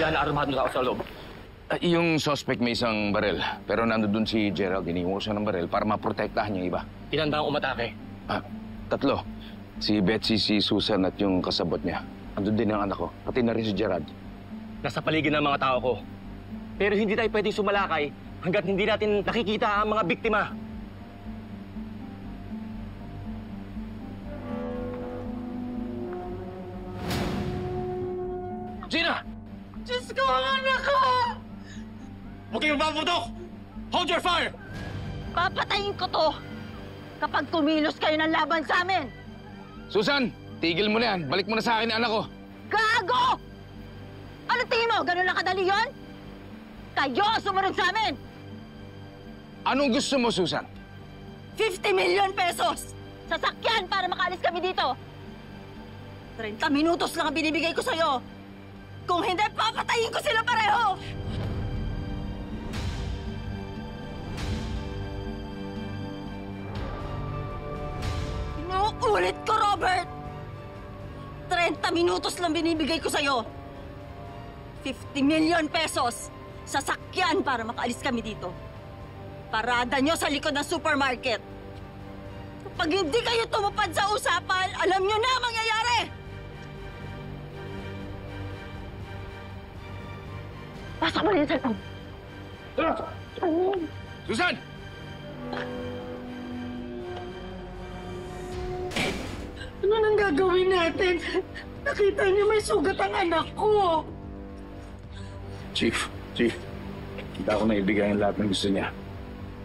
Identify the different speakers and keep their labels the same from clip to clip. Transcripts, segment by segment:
Speaker 1: Ilan na armado na ako sa loob.
Speaker 2: Yung suspect may isang barel, pero nandun si Gerald. Iniwan ko siya ng barel para maprotektahan yung iba.
Speaker 1: Ilan ba ang umatake?
Speaker 2: 3. Si Betsy, si Susan at yung kasabot niya. Andun din ang anak ko, pati na rin si Gerald.
Speaker 1: Nasa paligid ng mga tao ko. Pero hindi tayo pwedeng sumalakay hanggat hindi natin nakikita ang mga biktima.
Speaker 2: Gina!
Speaker 3: Diyos ko, ang anak ko!
Speaker 1: Huwag kayong maputok! Hold your fire!
Speaker 3: Papatayin ko to kapag kumilos kayo ng laban sa amin!
Speaker 2: Susan, tigil mo na yan. Balik mo na sa akin ang anak ko.
Speaker 3: Gago! Ano tingin mo? Ganun lang kadali yun? Kayo sumunod sa amin!
Speaker 2: Anong gusto mo, Susan?
Speaker 3: 50 million pesos! Sasakyan para makaalis kami dito! 30 minutos lang ang binibigay ko sa'yo! Kung hindi, papatayin ko sila pareho! Inuulit ko, Robert! 30 minutos lang binibigay ko sa'yo. 50 million pesos. Sasakyan para makaalis kami dito. Parada nyo sa likod ng supermarket. Kapag hindi kayo tumupad sa usapan, alam nyo na ang mangyayari! Pasok mo rin sa loob.
Speaker 2: Susan!
Speaker 3: Ano nang gagawin natin? Nakita niyo may sugat ang anak ko.
Speaker 2: Chief, hindi ako naibigay ang lahat ng gusto niya.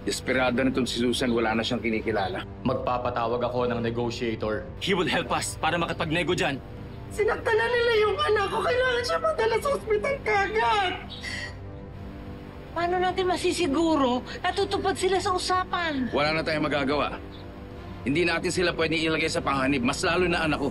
Speaker 2: Desperada na itong si Susan, wala na siyang kinikilala.
Speaker 1: Magpapatawag ako ng negotiator. He will help us para makapag-nego dyan.
Speaker 3: Sinaktan na nila yung anak ko. Kailangan siya madala sa ospital kagad. Paano natin masisiguro na tutupad sila sa usapan?
Speaker 2: Wala na tayong magagawa. Hindi natin sila pwedeng ilagay sa panganib, mas lalo na anak ko.